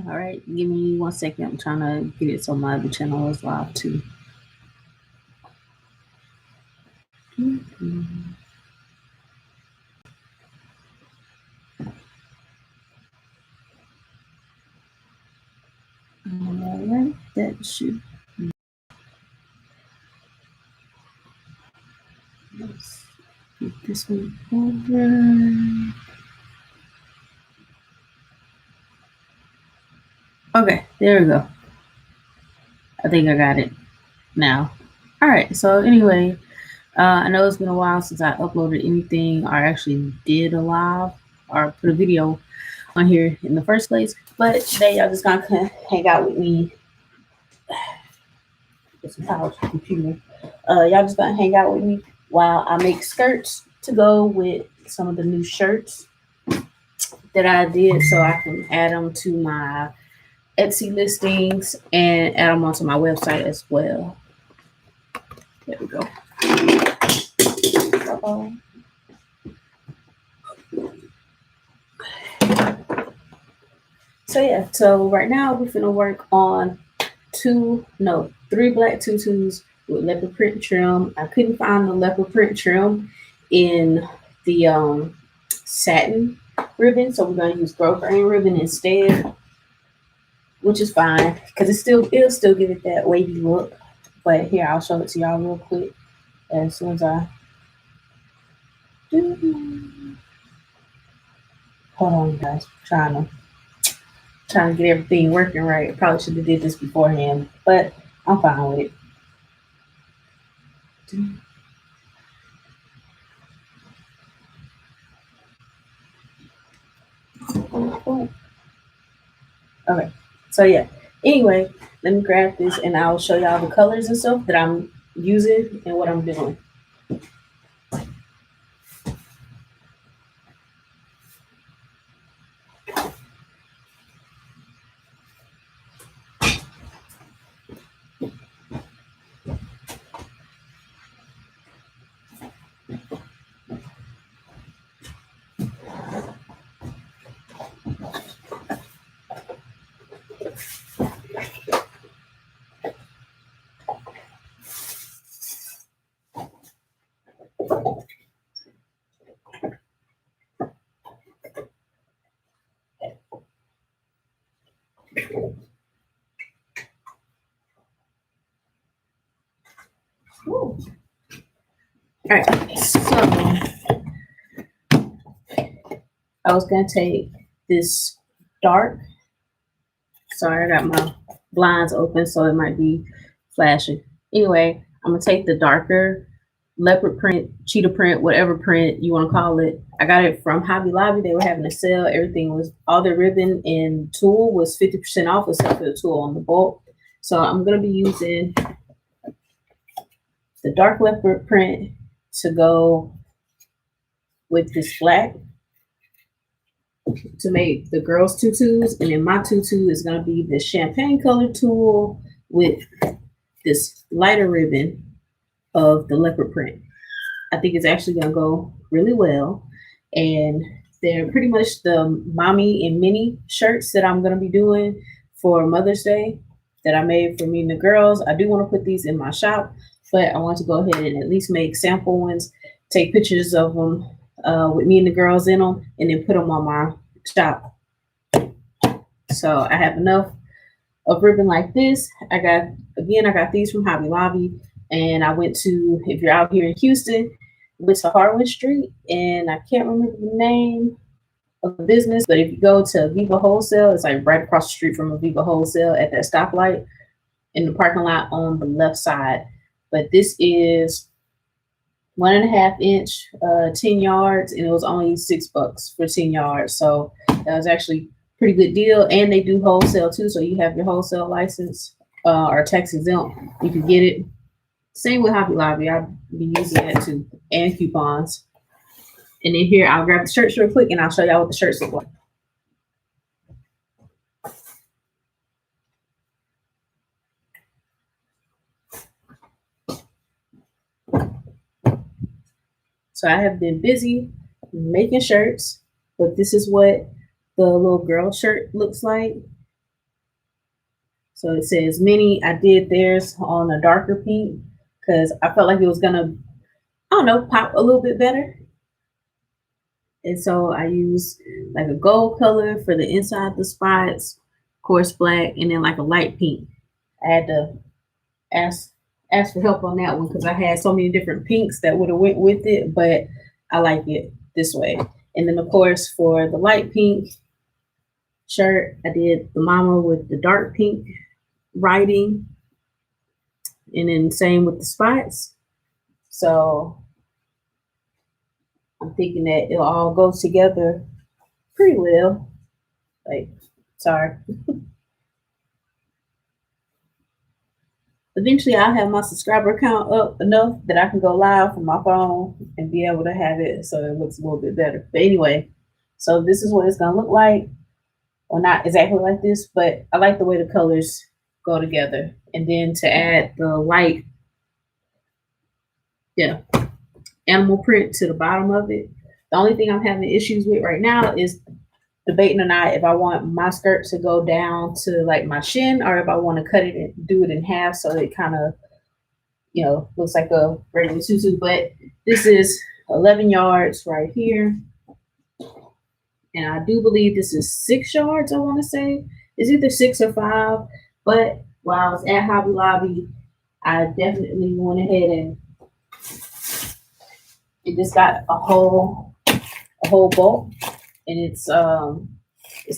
All right, give me 1 second. I'm trying to get it so my other channel is live too. All right, that should. Let's get this one over. Okay, there we go. I think I got it now. All right. So anyway, I know it's been a while since I uploaded anything or actually did a live or put a video on here in the first place. But today y'all just gonna hang out with me. Get some power to the computer. Y'all just gonna hang out with me while I make skirts to go with some of the new shirts that I did, so I can add them to my Etsy listings and add them onto my website as well. There we go. Uh-oh. So yeah, so right now we're gonna work on 3 black tutus with leopard print trim. I couldn't find the leopard print trim in the satin ribbon, so we're gonna use grove grain ribbon instead, which is fine because it'll still give it that wavy look. But here, I'll show it to y'all real quick as soon as I do. Hold on, guys. Trying to get everything working right. Probably should have did this beforehand, but I'm fine with it. Okay, so yeah. Anyway, let me grab this and I'll show y'all the colors and stuff that I'm using and what I'm doing. All right, so I was gonna take this dark. Sorry, I got my blinds open, so it might be flashing. Anyway, I'm gonna take the darker leopard print, cheetah print, whatever print you want to call it. I got it from Hobby Lobby. They were having a sale. Everything was all the ribbon and tulle was 50% off except for the tulle on the bulk. So I'm gonna be using the dark leopard print to go with this black to make the girls' tutus, and then my tutu is gonna be the champagne colored tulle with this lighter ribbon of the leopard print. I think it's actually gonna go really well, and they're pretty much the mommy and mini shirts that I'm gonna be doing for Mother's Day that I made for me and the girls. I do want to put these in my shop, but I want to go ahead and at least make sample ones, take pictures of them with me and the girls in them, and then put them on my shop. So I have enough of ribbon like this. I got these from Hobby Lobby, and I went to, if you're out here in Houston, went to Harwood Street, and I can't remember the name of the business, but if you go to Viva Wholesale, it's like right across the street from a Viva Wholesale at that stoplight in the parking lot on the left side. But this is 1.5 inch, 10 yards, and it was only $6 for 10 yards. So that was actually pretty good deal. And they do wholesale too. So you have your wholesale license or tax exempt, you can get it. Same with Hobby Lobby. I'll be using that too, and coupons. And then here, I'll grab the shirts real quick and I'll show y'all what the shirts look like. So I have been busy making shirts, but this is what the little girl shirt looks like. So it says mini. I did theirs on a darker pink because I felt like it was gonna, I don't know, pop a little bit better. And so I used like a gold color for the inside the spots, coarse black, and then like a light pink. I had to ask ask for help on that one because I had so many different pinks that would have went with it, but I like it this way. And then of course for the light pink shirt, I did the mama with the dark pink writing, and then same with the spots. So I'm thinking that it'll all go together pretty well. Like, sorry. Eventually, I'll have my subscriber count up enough that I can go live from my phone and be able to have it so it looks a little bit better. But anyway, so this is what it's gonna look like. Well, not exactly like this, but I like the way the colors go together. And then to add the light, yeah, animal print to the bottom of it. The only thing I'm having issues with right now is debating or not if I want my skirt to go down to like my shin or if I want to cut it and do it in half so it kind of, looks like a regular tutu. But this is 11 yards right here. And I do believe this is 6 yards, I want to say. It's either 6 or 5. But while I was at Hobby Lobby, I definitely went ahead and it just got a whole bulk. And it's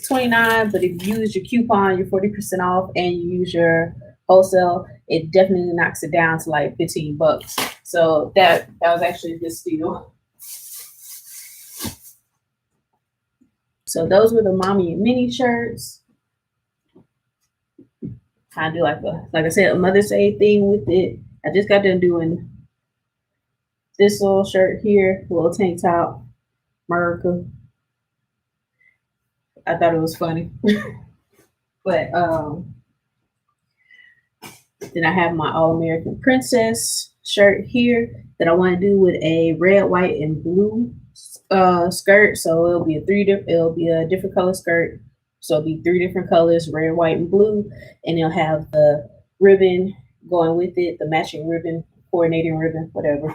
29, but if you use your coupon, you're 40% off, and you use your wholesale, it definitely knocks it down to like $15. So that was actually a good steal. So those were the mommy and mini shirts. I do like I said, a Mother's Day thing with it. I just got done doing this little shirt here, little tank top, America. I thought it was funny. But then I have my All American Princess shirt here that I want to do with a red, white, and blue skirt. So it'll be a different color skirt. So it'll be 3 different colors, red, white, and blue, and it'll have the ribbon going with it, the matching ribbon, coordinating ribbon, whatever.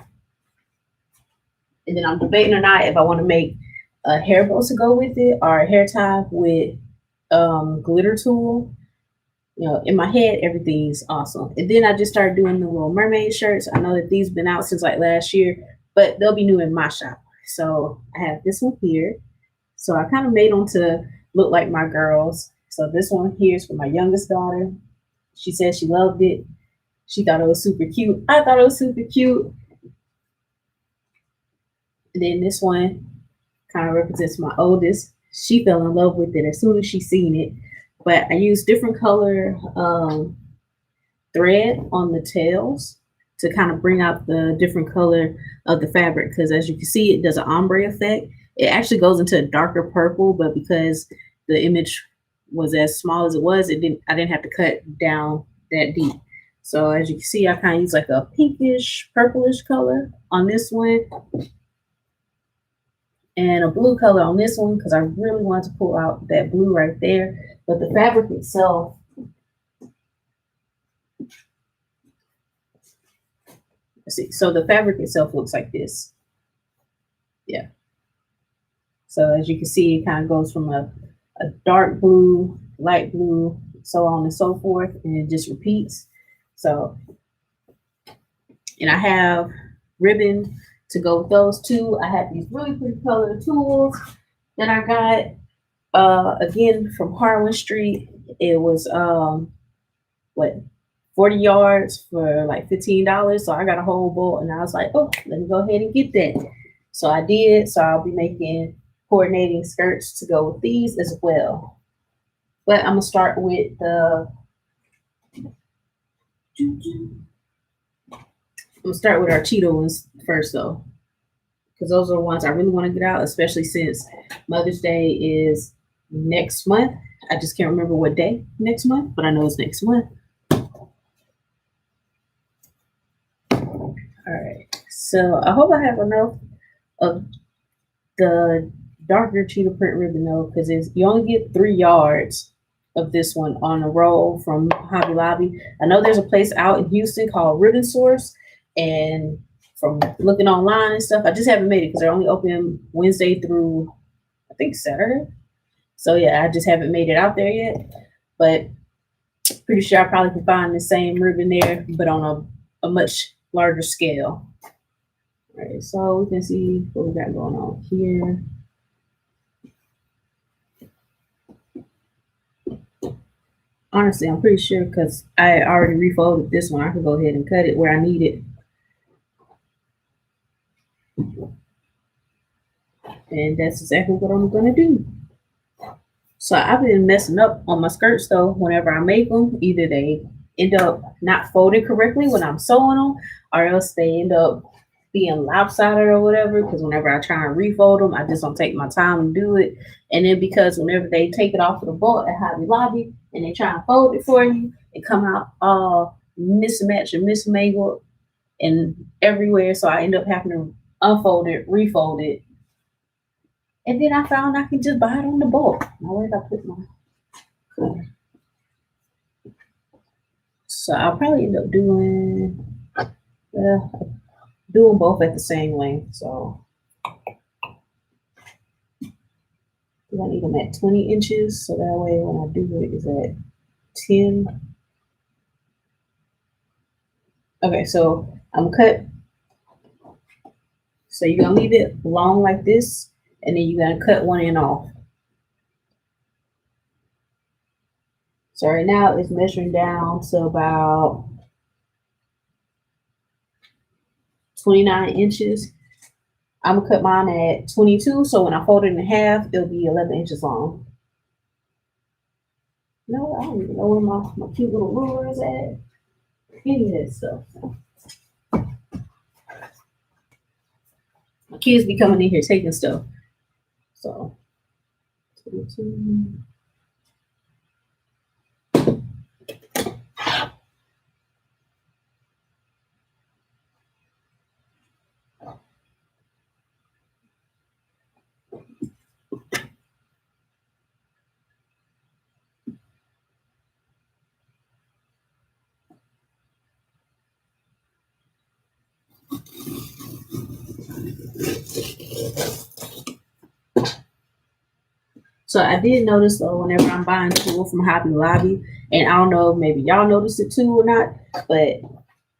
And then I'm debating or not if I want to make a hair bow to go with it or a hair tie with glitter tool. In my head, everything's awesome. And then I just started doing the little mermaid shirts. I know that these been out since like last year, but they'll be new in my shop. So I have this one here. So I kind of made them to look like my girls. So this one here is for my youngest daughter. She said she loved it. She thought it was super cute. I thought it was super cute. And then this one kind of represents my oldest. She fell in love with it as soon as she seen it. But I used different color thread on the tails to kind of bring out the different color of the fabric. Because as you can see, it does an ombre effect. It actually goes into a darker purple, but because the image was as small as it was, I didn't have to cut down that deep. So as you can see, I kind of use like a pinkish, purplish color on this one. And a blue color on this one because I really wanted to pull out that blue right there. But the fabric itself, let's see. So the fabric itself looks like this. Yeah. So as you can see, it kind of goes from a dark blue, light blue, so on and so forth, and it just repeats. So, and I have ribbon to go with those two. I have these really pretty colored tools that I got again from Harwin Street. It was 40 yards for like $15. So I got a whole bowl, and I was like, oh, let me go ahead and get that. So I did. So I'll be making coordinating skirts to go with these as well. But I'm gonna start with our Cheeto ones first, though, because those are the ones I really want to get out, especially since Mother's Day is next month. I just can't remember what day next month, but I know it's next month. All right, so I hope I have enough of the darker cheetah print ribbon though, because you only get 3 yards of this one on a roll from Hobby Lobby. I know there's a place out in Houston called Ribbon Source, and from looking online and stuff, I just haven't made it because they're only open Wednesday through I think Saturday. So yeah, I just haven't made it out there yet, but pretty sure I probably can find the same ribbon there, but on a much larger scale. All right, so we can see what we got going on here. Honestly, I'm pretty sure because I already refolded this one, I can go ahead and cut it where I need it. And that's exactly what I'm gonna do. So I've been messing up on my skirts though. Whenever I make them, either they end up not folded correctly when I'm sewing them, or else they end up being lopsided or whatever. Because whenever I try and refold them, I just don't take my time to do it. And then because whenever they take it off of the bolt at Hobby Lobby and they try and fold it for you, it come out all mismatched and mismangled and everywhere. So I end up having to unfold it, refold it, and then I found I can just buy it on the bulk. Now where did I put my color? So I'll probably end up doing both at the same length. So I need them at 20 inches. So that way when I do it is at 10. Okay, so I'm cut. So you're gonna leave it long like this, and then you're gonna cut one end off. So right now it's measuring down to about 29 inches. I'm gonna cut mine at 22, so when I fold it in half, it'll be 11 inches long. No, I don't even know where my cute little ruler is at. Any of that stuff. My kids be coming in here taking stuff. So 22. So I did notice though, whenever I'm buying tulle from Hobby Lobby, and I don't know if maybe y'all noticed it too or not, but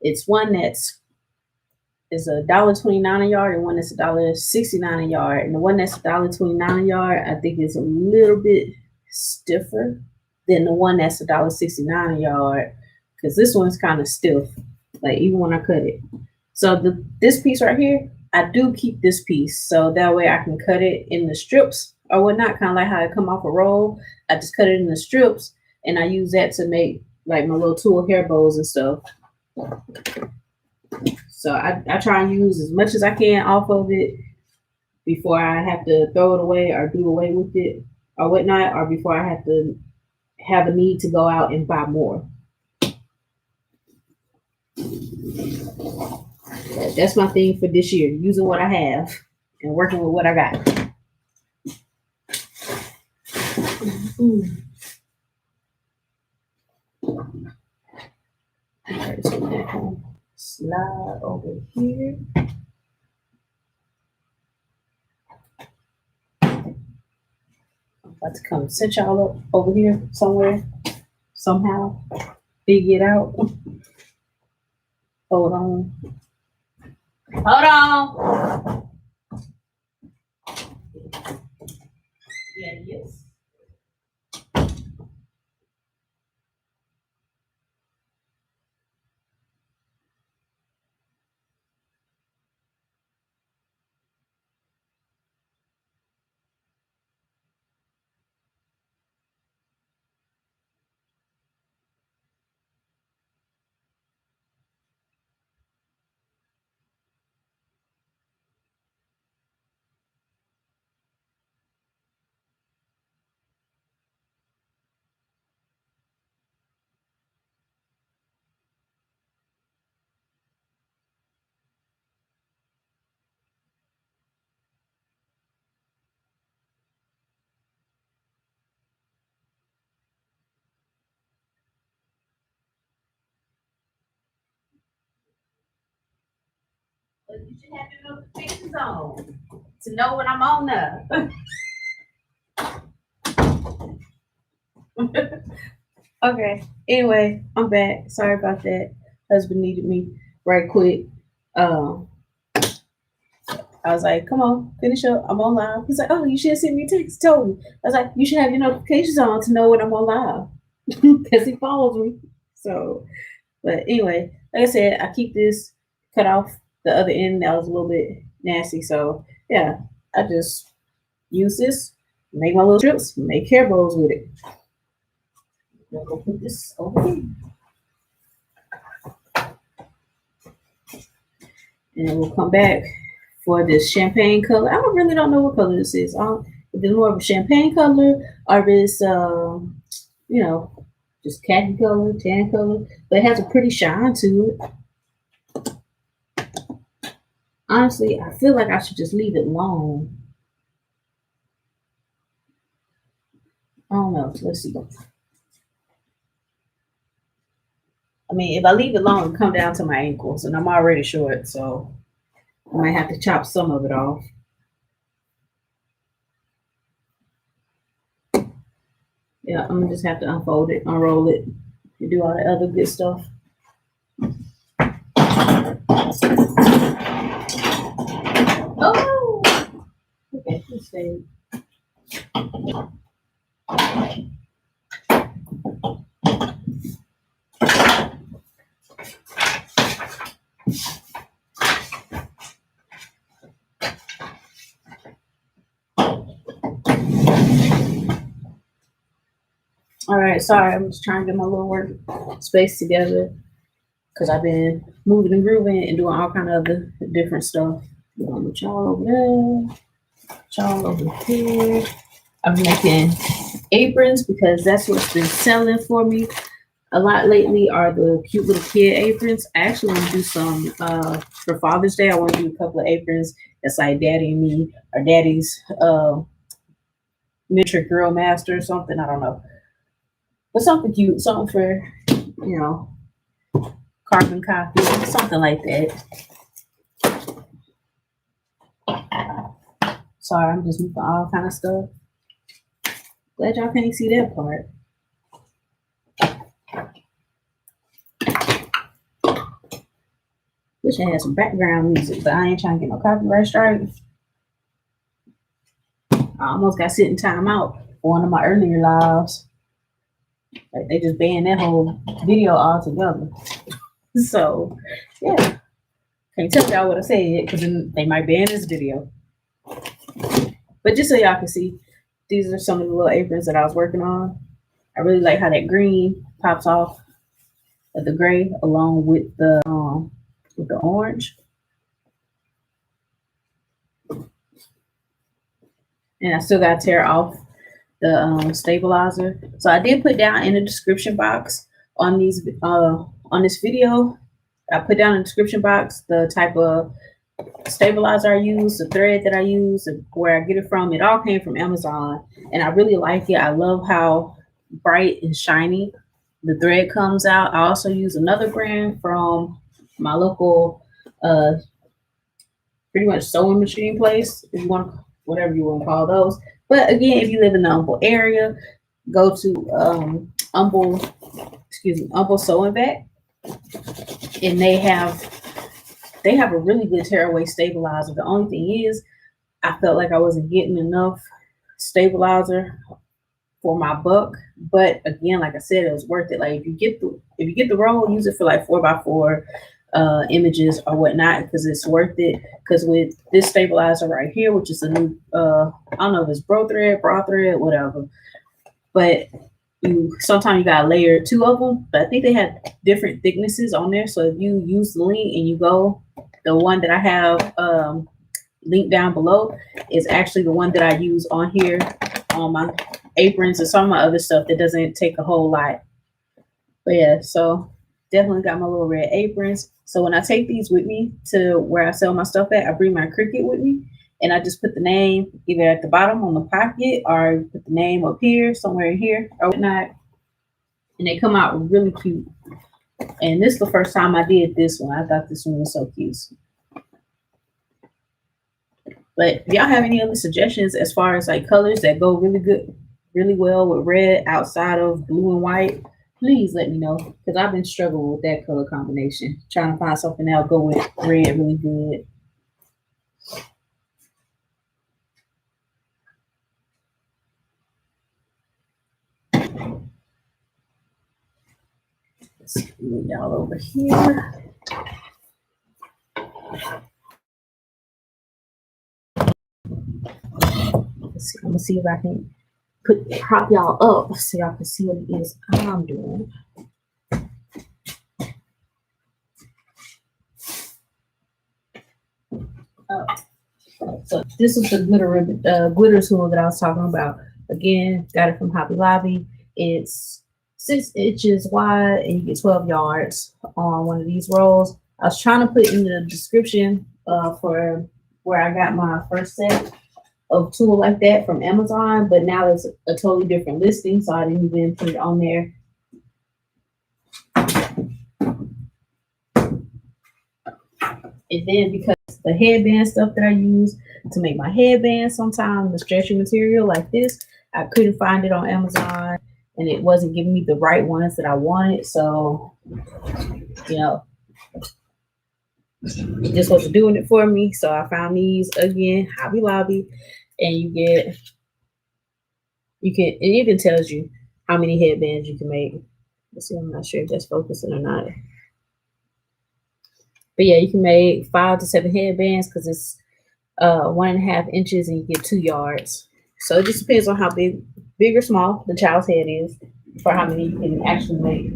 it's one that's is $1.29 a yard and one that's $1.69 a yard. And the one that's $1.29 a yard, I think is a little bit stiffer than the one that's $1.69 a yard. Because this one's kind of stiff, like even when I cut it. So this piece right here, I do keep this piece. So that way I can cut it in the strips or whatnot, kind of like how it come off a roll. I just cut it in the strips and I use that to make like my little tulle hair bows and stuff. So I try and use as much as I can off of it before I have to throw it away or do away with it or whatnot, or before I have to have a need to go out and buy more. That's my thing for this year, using what I have and working with what I got. All right, so we're gonna slide over here. I'm about to come set y'all up over here somewhere, somehow. Figure it out. Hold on. Hold on. Yeah, yes. You should have your notifications on to know when I'm on there. Okay. Anyway, I'm back. Sorry about that. Husband needed me right quick. Um, I was like, come on, finish up. I'm on live. He's like, oh, you should have sent me a text. Told me. I was like, you should have your notifications on to know when I'm on live. Because he follows me. So, but anyway, like I said, I keep this cut off the other end that was a little bit nasty. So, yeah, I just use this, make my little strips, make hair bows with it. I'm gonna put this over here. And then we'll come back for this champagne color. I really don't know what color this is. If it's more of a champagne color or if it's, you know, just khaki color, tan color, but it has a pretty shine to it. Honestly, I feel like I should just leave it long. I don't know. Let's see. I mean, if I leave it long, it'll come down to my ankles, and I'm already short, so I might have to chop some of it off. Yeah, I'm gonna just have to unfold it, unroll it, and do all the other good stuff. Oh, okay, let's see. All right, sorry, I'm just trying to get my little work space together because I've been moving and grooving and doing all kind of other different stuff. I'm gonna put y'all over there, y'all over here. I'm making aprons because that's what's been selling for me a lot lately are the cute little kid aprons. I actually want to do some for Father's Day. I want to do a couple of aprons that's like daddy and me or daddy's miniature girl master or something. I don't know. But something cute, something for, you know, carbon copy, something like that. Sorry, I'm just moving all kind of stuff. Glad y'all can't see that part. Wish I had some background music, but I ain't trying to get no copyright strikes. I almost got sitting time out for one of my earlier lives. Like they just banned that whole video altogether. So yeah, can't tell y'all what I said because then they might ban this video. But just so y'all can see, these are some of the little aprons that I was working on. I really like how that green pops off of the gray along with the orange. And I still got to tear off the stabilizer. So I did put down in the description box on these on this video. I put down in the description box the type of stabilizer I use, the thread that I use, and where I get it from. It all came from Amazon, and I really like it. I love how bright and shiny the thread comes out. I also use another brand from my local pretty much sewing machine place, if you want, whatever you want to call those. But again, if you live in the Humble area, go to Humble Sewing Back, and they have a really good tearaway stabilizer. The only thing is, I felt like I wasn't getting enough stabilizer for my buck. But again, like I said, it was worth it. Like if you get the roll, use it for like 4x4 images or whatnot because it's worth it. Because with this stabilizer right here, which is a new I don't know if it's broad thread, whatever, but sometimes you gotta layer two of them. But I think they have different thicknesses on there. So if you use the link and you go, the one that I have linked down below is actually the one that I use on here on my aprons and some of my other stuff that doesn't take a whole lot. But yeah, so definitely got my little red aprons. So when I take these with me to where I sell my stuff at, I bring my Cricut with me and I just put the name either at the bottom on the pocket or put the name up here, somewhere in here or whatnot. And they come out really cute. And this is the first time I did this one. I thought this one was so cute. But if y'all have any other suggestions as far as like colors that go really well with red outside of blue and white, please let me know because I've been struggling with that color combination, trying to find something that'll go with red really good. Let's move y'all over here. Let's see, I'm gonna see if I can prop y'all up so y'all can see what it is I'm doing. So this is the glitter tool that I was talking about. Again, got it from Hobby Lobby. It's 6 inches wide and you get 12 yards on one of these rolls. I was trying to put in the description for where I got my first set of tool like that from Amazon, but now it's a totally different listing, so I didn't even put it on there. And then because the headband stuff that I use to make my headband, sometimes the stretchy material like this, I couldn't find it on Amazon and it wasn't giving me the right ones that I wanted. So, you know, it just wasn't doing it for me. So I found these again, Hobby Lobby, and it even tells you how many headbands you can make. Let's see, I'm not sure if that's focusing or not. But yeah, you can make 5 to 7 headbands because it's 1.5 inches and you get 2 yards. So it just depends on how big or small the child's head is for how many you can actually make.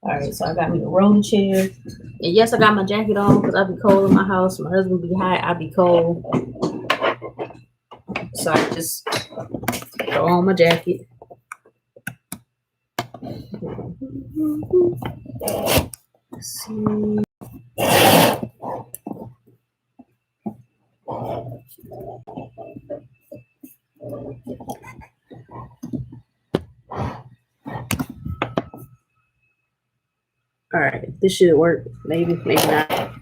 All right, so I got me a rolling chair. And yes, I got my jacket on because I be cold in my house. My husband be hot, I be cold. So I just throw on my jacket. Let's see. All right, this should work. Maybe not.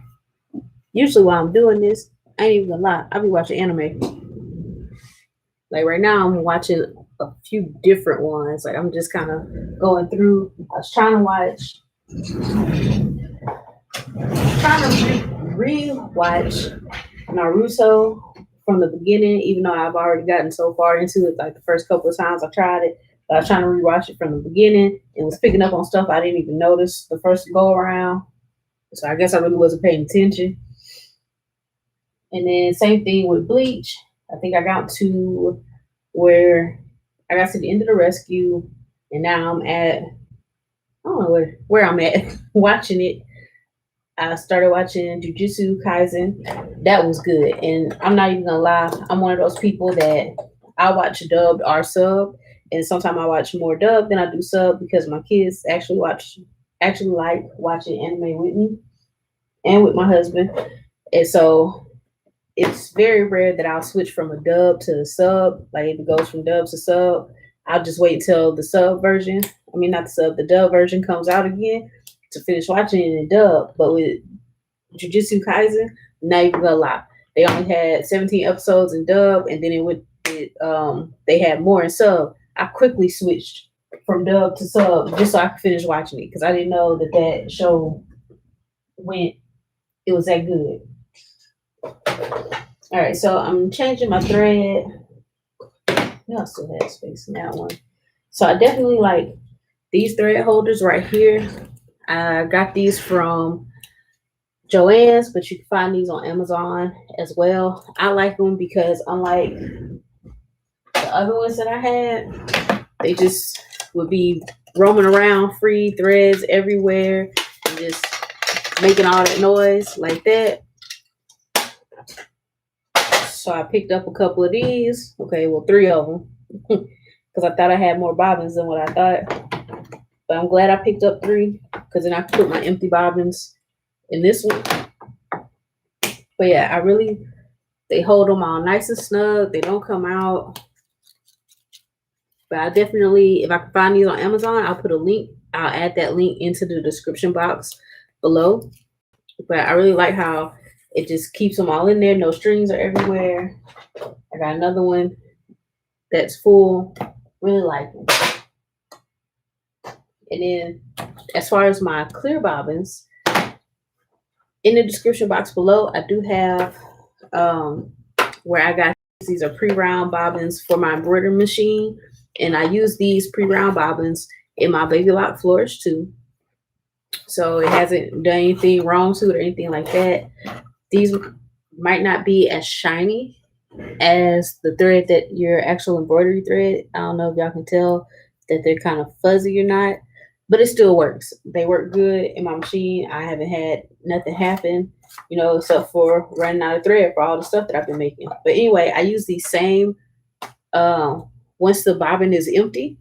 Usually while I'm doing this, I ain't even gonna lie, I be watching anime. Like right now, I'm watching a few different ones. Like I'm just kind of going through. I was trying to re-watch Naruto from the beginning, even though I've already gotten so far into it. Like the first couple of times I tried it, but I was trying to rewatch it from the beginning and was picking up on stuff I didn't even notice the first go around. So I guess I really wasn't paying attention. And then same thing with Bleach. I think I got to where I got to the end of the rescue, and now I'm at I don't know where I'm at watching it. I started watching Jujutsu Kaisen. That was good, and I'm not even gonna lie. I'm one of those people that I watch dubbed or sub, and sometimes I watch more dub than I do sub because my kids actually like watching anime with me and with my husband, and so it's very rare that I'll switch from a dub to a sub. Like if it goes from dub to sub, I'll just wait until the sub version. I mean, not the sub, the dub version comes out again to finish watching it in dub. But with Jujutsu Kaisen, not even gonna lie, they only had 17 episodes in dub, and then they had more in sub. I quickly switched from dub to sub just so I could finish watching it because I didn't know that show it was that good. All right, so I'm changing my thread. No, I still have space in that one. So I definitely like these thread holders right here. I got these from Joann's, but you can find these on Amazon as well. I like them because unlike the other ones that I had, they just would be roaming around free threads everywhere and just making all that noise like that. So I picked up a couple of these. Okay, well, 3 of them. Because I thought I had more bobbins than what I thought. But I'm glad I picked up 3. Because then I can put my empty bobbins in this one. But yeah, they hold them all nice and snug. They don't come out. But I definitely, if I can find these on Amazon, I'll put a link. I'll add that link into the description box below. But I really like how it just keeps them all in there. No strings are everywhere. I got another one that's full. Really like it. And then as far as my clear bobbins, in the description box below, I do have where I got these are pre-round bobbins for my embroidery machine. And I use these pre-round bobbins in my Baby Lock Flourish too. So it hasn't done anything wrong to it or anything like that. These might not be as shiny as the thread that your actual embroidery thread. I don't know if y'all can tell that they're kind of fuzzy or not, but it still works. They work good in my machine. I haven't had nothing happen, except for running out of thread for all the stuff that I've been making. But anyway, I use these same, once the bobbin is empty,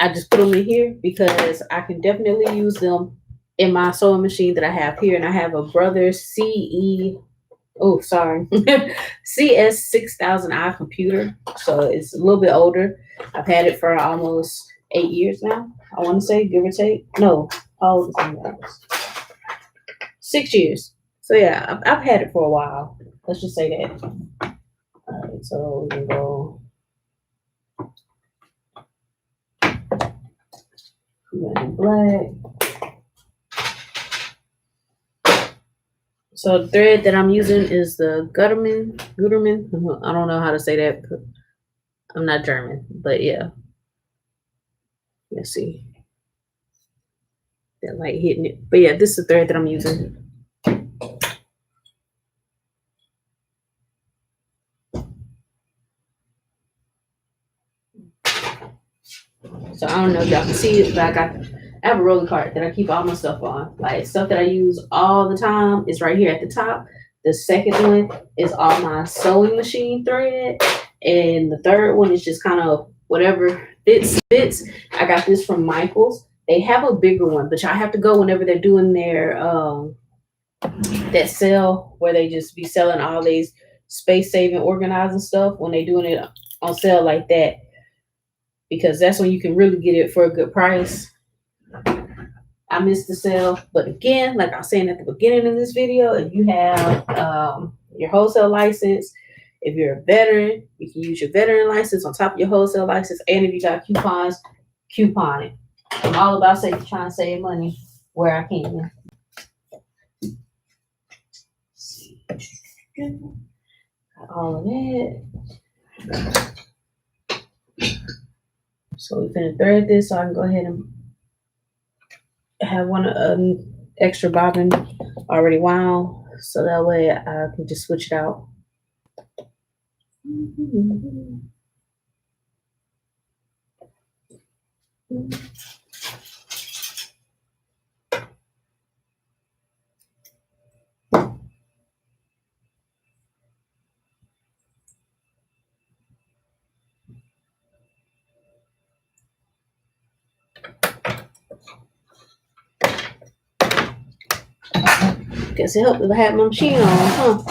I just put them in here because I can definitely use them in my sewing machine that I have here. And I have a Brother CS6000i computer. So it's a little bit older. I've had it for almost 8 years now. I want to say, give or take. No, how old is it? 6 years. So yeah, I've had it for a while. Let's just say that. All right, so we can go. Black. So the thread that I'm using is the Gutermann. I don't know how to say that. I'm not German, but yeah. Let's see. That light hitting it. But yeah, this is the thread that I'm using. So I don't know if y'all can see it, but I have a rolling cart that I keep all my stuff on. Like stuff that I use all the time is right here at the top. The second one is all my sewing machine thread. And the third one is just kind of whatever fits. I got this from Michael's. They have a bigger one, but y'all have to go whenever they're doing their that sale where they just be selling all these space saving organizing stuff when they doing it on sale like that, because that's when you can really get it for a good price. I missed the sale, but again, like I was saying at the beginning of this video, if you have your wholesale license, if you're a veteran, you can use your veteran license on top of your wholesale license, and if you got coupons, coupon it. I'm all about trying to save money where I can. Got all of that. So we finna thread this, so I can go ahead and have one extra bobbin already wound, so that way I can just switch it out. Guess it helped if I had my machine on, huh?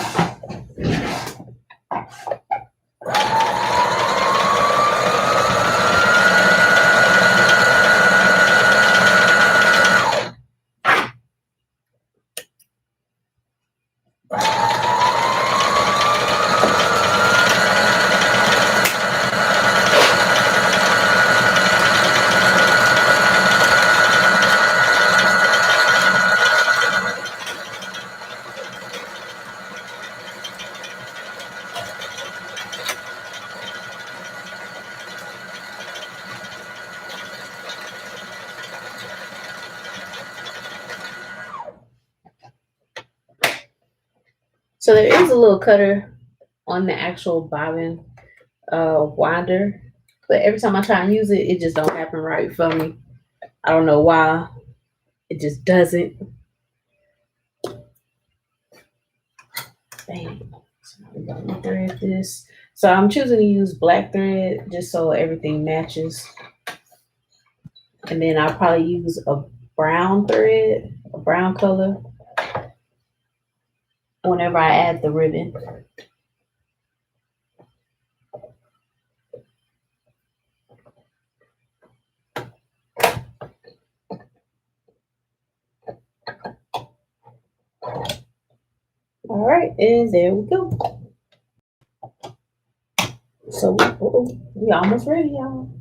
So there is a little cutter on the actual bobbin winder, but every time I try and use it, it just don't happen right for me. I don't know why. It just doesn't. Bang. So I'm gonna thread this. So I'm choosing to use black thread just so everything matches. And then I'll probably use a brown thread, a brown color, whenever I add the ribbon. And there we go. So we almost ready, y'all.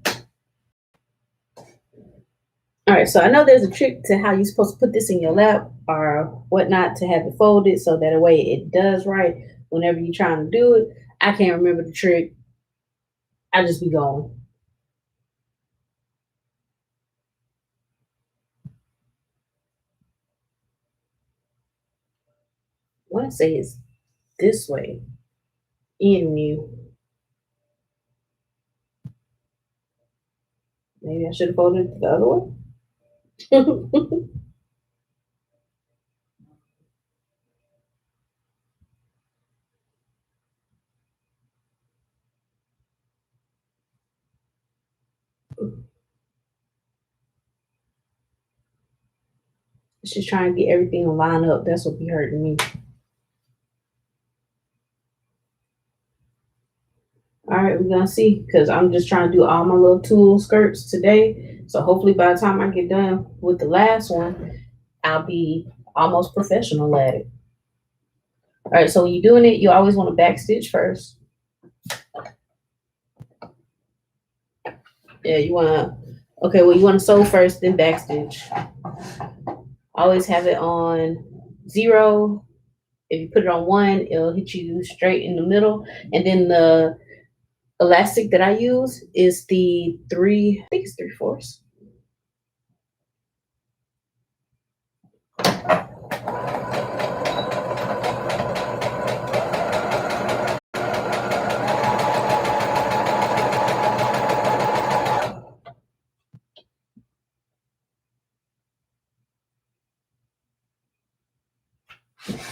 All right, so I know there's a trick to how you're supposed to put this in your lap or whatnot to have it folded so that way it does right whenever you're trying to do it. I can't remember the trick. I just be going. I want to say it's this way. In you. Maybe I should have folded it the other way. It's just trying to get everything to line up. That's what be hurting me. All right, we're gonna see because I'm just trying to do all my little tulle skirts today. So hopefully by the time I get done with the last one, I'll be almost professional at it. All right, so when you're doing it, you always want to back stitch first. Yeah, you wanna you wanna sew first, then back stitch. Always have it on 0. If you put it on 1, it'll hit you straight in the middle. And then the elastic that I use is the 3, I think it's 3/4.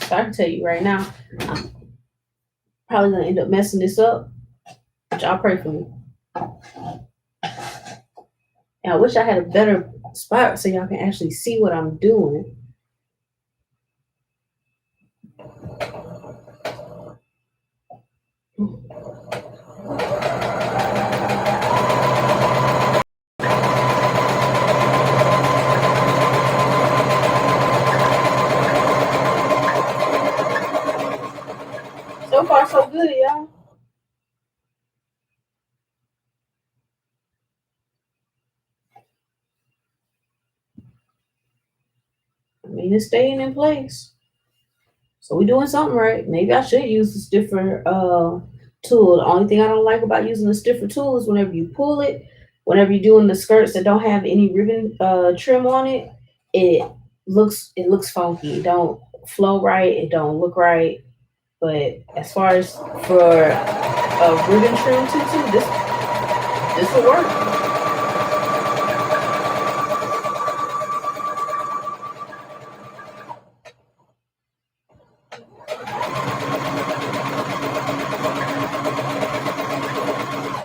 So I can tell you right now, I'm probably gonna end up messing this up, but y'all pray for me. And I wish I had a better spot so y'all can actually see what I'm doing. So far, so good, y'all. I mean, it's staying in place. So we're doing something right. Maybe I should use the stiffer tool. The only thing I don't like about using the stiffer tool is whenever you pull it, whenever you're doing the skirts that don't have any ribbon trim on it, it looks funky. It don't flow right. It don't look right. But as far as for a ribbon trim tutu, this will work.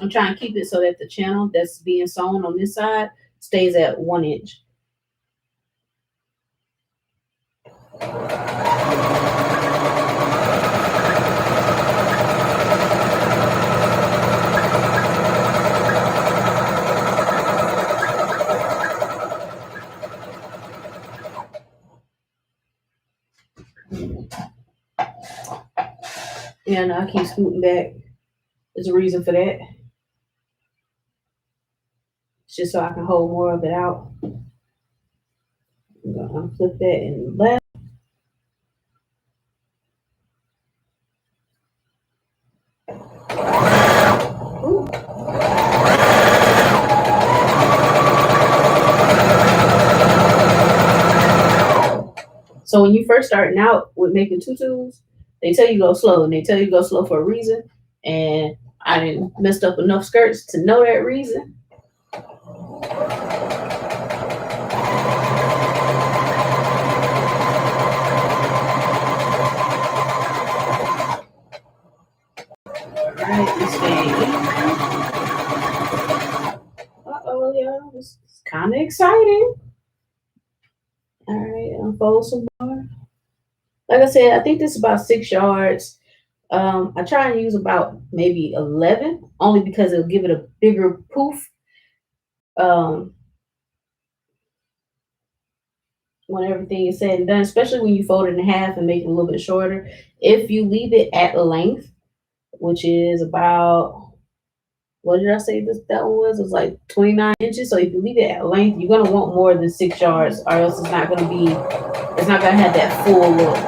I'm trying to keep it so that the channel that's being sewn on this side stays at 1 inch. Yeah, no, I keep scooting back. There's a reason for that. It's just so I can hold more of it out. I'm gonna unflip that and left. Ooh. So when you first starting out with making tutus, they tell you go slow, and they tell you go slow for a reason. And I didn't messed up enough skirts to know that reason. Right, this thing. Uh-oh, y'all. It's kind of exciting. All right, unfold some more. Like I said, I think this is about 6 yards. I try and use about maybe 11, only because it'll give it a bigger poof. when everything is said and done, especially when you fold it in half and make it a little bit shorter. If you leave it at length, which is about, what did I say this that one was? It was like 29 inches. So if you leave it at length, you're gonna want more than 6 yards, or else it's not gonna have that full look.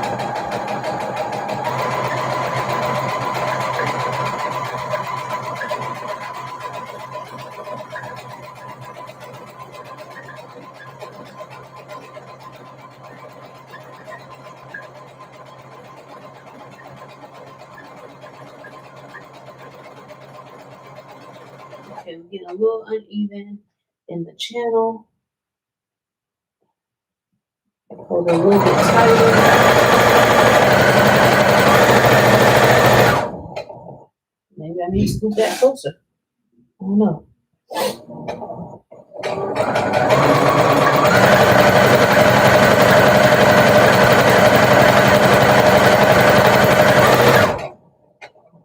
Okay, getting a little uneven in the channel. Hold it a little bit tighter. Maybe I need to scoop that closer. I don't know.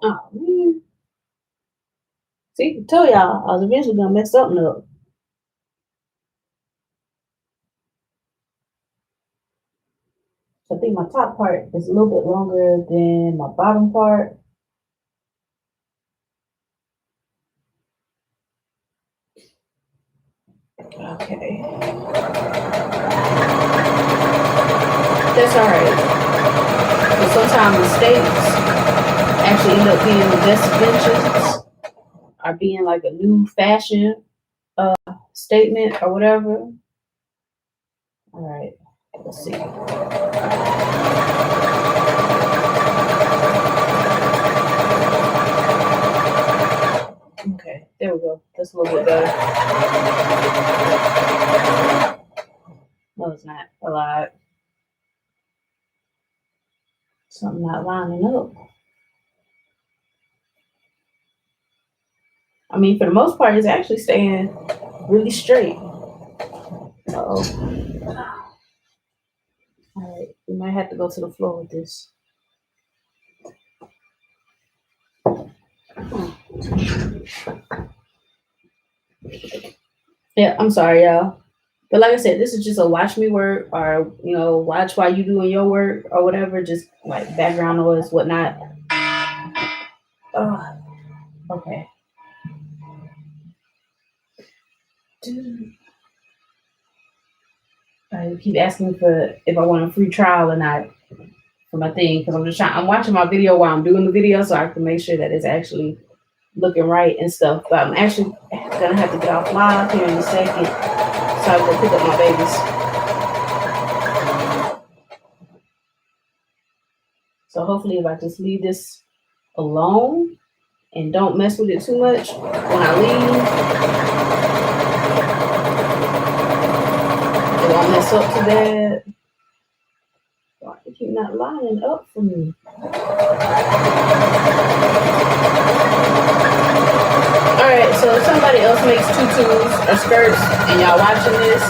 Oh, man. See, I told y'all I was eventually gonna mess something up. So I think my top part is a little bit longer than my bottom part. Okay. That's alright. But sometimes mistakes actually end up being the best inventions, or being like a new fashion statement or whatever. Alright, let's see. Okay, there we go. That's a little bit better. No, it's not a lot. Something not lining up. I mean, for the most part, it's actually staying really straight. Uh-oh. All right, we might have to go to the floor with this. Yeah, I'm sorry, y'all. But like I said, this is just a watch me work, or watch while you doing your work or whatever, just like background noise, whatnot. Oh, okay. I keep asking for if I want a free trial or not for my thing, because I'm watching my video while I'm doing the video, so I can make sure that it's actually looking right and stuff. But I'm actually gonna have to get off live here in a second, so I can pick up my babies. So hopefully, if I just leave this alone and don't mess with it too much when I leave, it won't mess up too bad. Why do you keep not lining up for me? Alright, so if somebody else makes tutus or skirts and y'all watching this,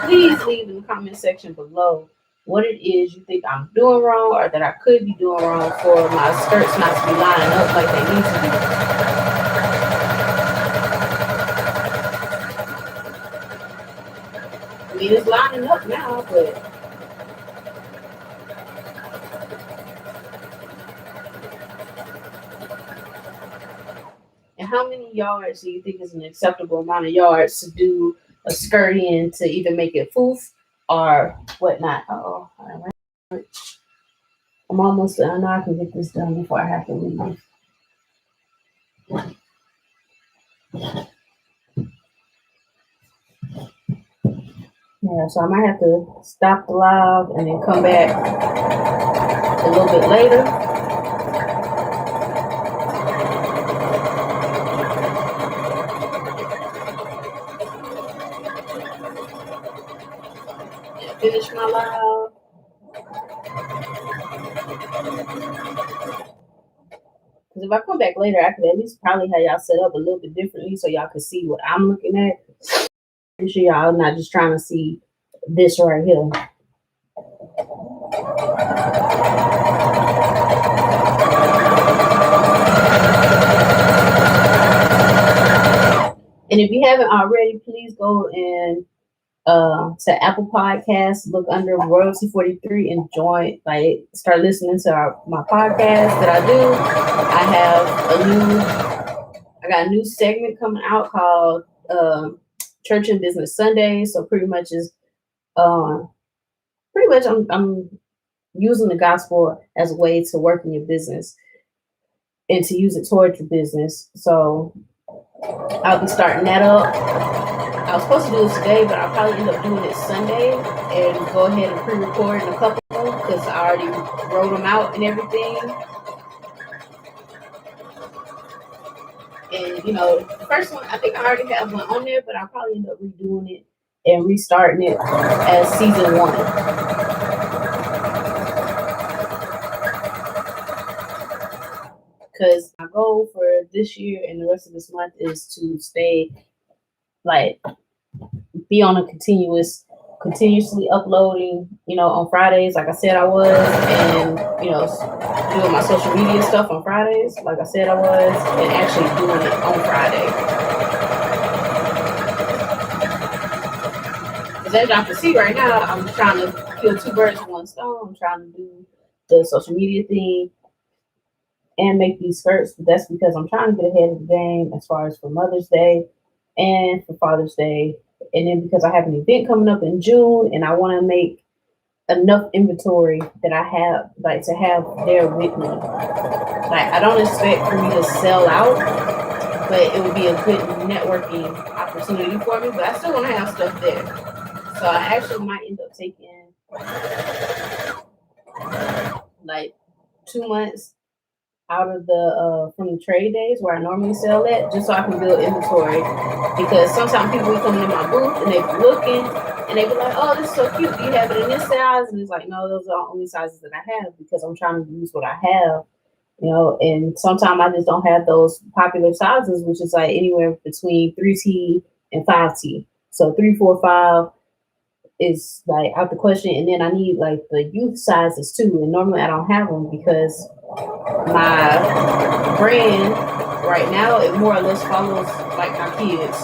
please leave in the comment section below what it is you think I'm doing wrong, or that I could be doing wrong for my skirts not to be lining up like they need to be. I mean, it's lining up now, but and how many yards do you think is an acceptable amount of yards to do a skirt in, to either make it foof or whatnot? Oh, all right. I'm almost done. I know I can get this done before I have to leave. Yeah, so I might have to stop the live and then come back a little bit later. Finish my live. Because if I come back later, I could at least probably have y'all set up a little bit differently so y'all could see what I'm looking at. Make sure y'all not just trying to see this right here. And if you haven't already, please go and to Apple Podcasts, look under Royalty 43 and join, like start listening to my podcast that I do. I got a new segment coming out called Church and Business Sundays. So pretty much I'm using the gospel as a way to work in your business and to use it towards your business. So I'll be starting that up. I was supposed to do it today, but I'll probably end up doing it Sunday and go ahead and pre-record in a couple because I already wrote them out and everything. And the first one, I think I already have one on there, but I'll probably end up redoing it and restarting it as season 1. Because my goal for this year and the rest of this month is to stay, be on a continuously uploading, on Fridays, like I said I was, and, doing my social media stuff on Fridays, like I said I was, and actually doing it on Friday. Because as y'all can see right now, I'm trying to kill 2 birds with 1 stone. I'm trying to do the social media thing and make these skirts, but that's because I'm trying to get ahead of the game as far as for Mother's Day and for Father's Day. And then because I have an event coming up in June and I want to make enough inventory that I have, to have there with me. I don't expect for me to sell out, but it would be a good networking opportunity for me, but I still want to have stuff there. So I actually might end up taking 2 months out of the from the trade days where I normally sell at, just so I can build inventory. Because sometimes people be coming in my booth and they be looking and they be like, "Oh, this is so cute. Do you have it in this size?" And it's like, no, those are the only sizes that I have because I'm trying to use what I have, And sometimes I just don't have those popular sizes, which is anywhere between 3T and 5T. So 3, 4, 5 is out the question, and then I need the youth sizes too. And normally I don't have them because my brand right now, it more or less follows my kids.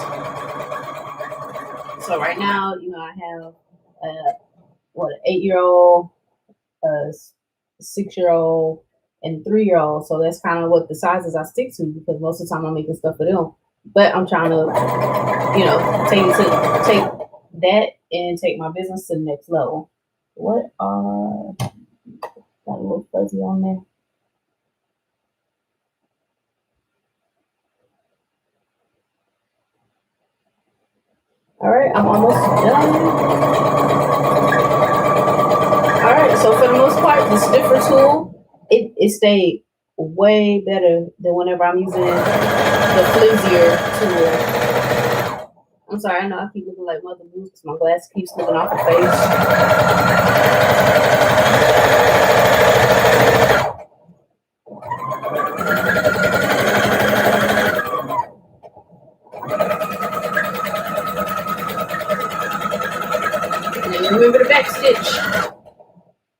So right now, I have an 8-year-old, a 6-year-old, and 3-year-old. So that's kind of what the sizes I stick to because most of the time I'm making stuff for them. But I'm trying to, take that and take my business to the next level. Got a little fuzzy on there. All right, I'm almost done. All right, so for the most part, the sniffer tool, it stayed way better than whenever I'm using the flimsier tool. I'm sorry, I know I keep looking like Mother Goose because my glass keeps looking off the face. And then remember the back stitch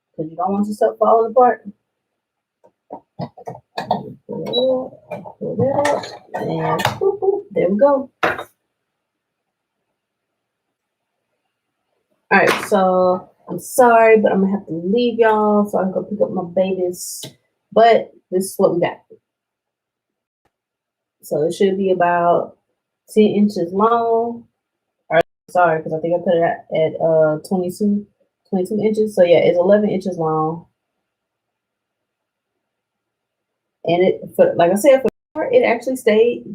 because you don't want your stuff falling apart. Pull that up, and boop, boop, there we go. All right, so I'm sorry, but I'm gonna have to leave y'all so I can go pick up my babies. But this is what we got. So it should be about 10 inches long. Or sorry, because I think I put it at 22 inches. So yeah, it's 11 inches long. And like I said, it actually stayed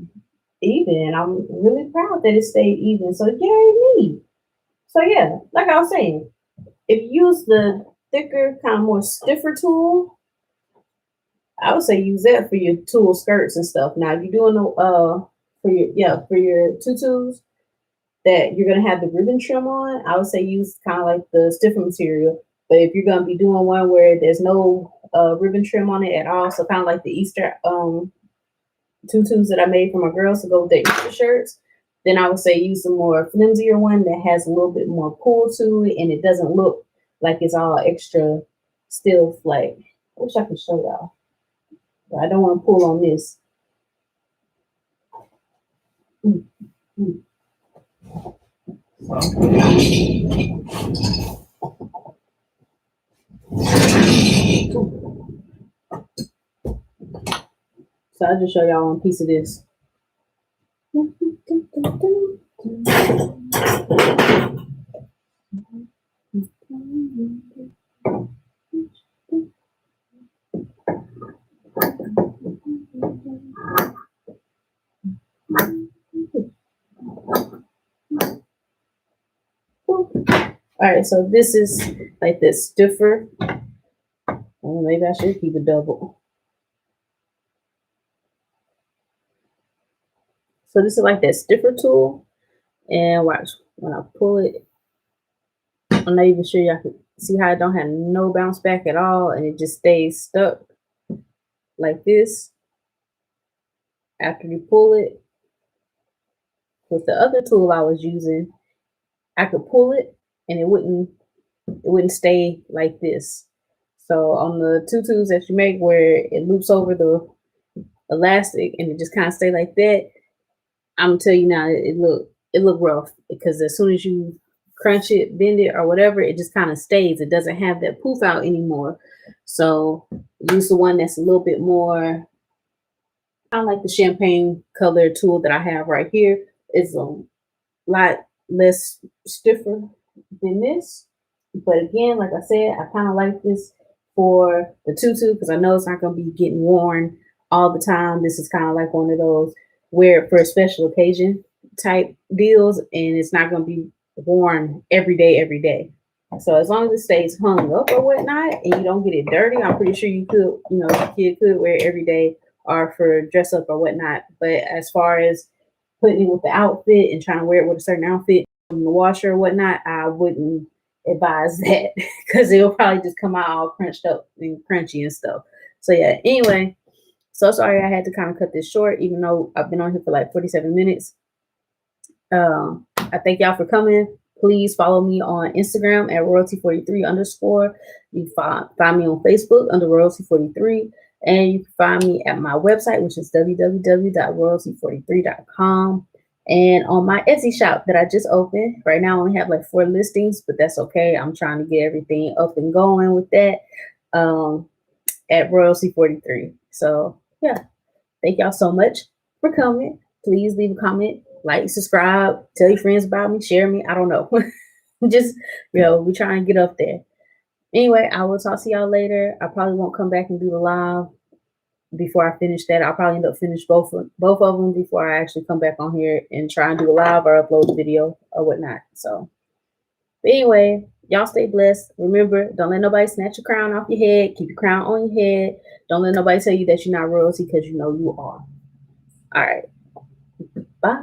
even. I'm really proud that it stayed even. So yay me. So yeah, like I was saying, if you use the thicker, kind of more stiffer tool, I would say use that for your tulle skirts and stuff. Now, if you're doing for your tutus that you're gonna have the ribbon trim on, I would say use kind of like the stiffer material. But if you're gonna be doing one where there's no ribbon trim on it at all, so kind of like the Easter tutus that I made for my girls to go with their Easter shirts, then I would say use a more flimsier one that has a little bit more pull to it and it doesn't look like it's all extra stiff. I wish I could show y'all, but I don't want to pull on this. So I'll just show y'all one piece of this. All right, so this is like this stiffer. Oh, maybe I should keep it double. So this is like that stiffer tool, and watch when I pull it. I'm not even sure y'all can see how it don't have no bounce back at all, and it just stays stuck like this after you pull it. With the other tool I was using, I could pull it and it wouldn't stay like this. So on the tutus that you make where it loops over the elastic and it just kind of stay like that, I'm gonna tell you now, it look rough because as soon as you crunch it, bend it, or whatever, it just kind of stays. It doesn't have that poof out anymore. So use the one that's a little bit more kind of like the champagne color tool that I have right here. It's a lot less stiffer than this. But again, like I said, I kind of like this for the tutu because I know it's not going to be getting worn all the time. This is kind of like one of those wear it for a special occasion type deals, and it's not going to be worn every day, every day. So as long as it stays hung up or whatnot, and you don't get it dirty, I'm pretty sure you could, your kid could wear it every day or for dress up or whatnot. But as far as putting it with the outfit and trying to wear it with a certain outfit in the washer or whatnot, I wouldn't advise that because it'll probably just come out all crunched up and crunchy and stuff. So yeah, anyway, so sorry I had to kind of cut this short, even though I've been on here for like 47 minutes. I thank y'all for coming. Please follow me on Instagram at royalty43_. You find me on Facebook under royalty43. And you can find me at my website, which is www.royalty43.com. And on my Etsy shop that I just opened. Right now I only have like 4 listings, but that's okay. I'm trying to get everything up and going with that at royalty43. So yeah, thank y'all so much for coming. Please leave a comment, like, subscribe, tell your friends about me, share me. I don't know. Just, we're trying to get up there. Anyway, I will talk to y'all later. I probably won't come back and do the live before I finish that. I'll probably end up finish both of them before I actually come back on here and try and do a live or upload the video or whatnot. So, but anyway, y'all stay blessed. Remember, don't let nobody snatch your crown off your head. Keep your crown on your head. Don't let nobody tell you that you're not royalty because you know you are. All right. Bye.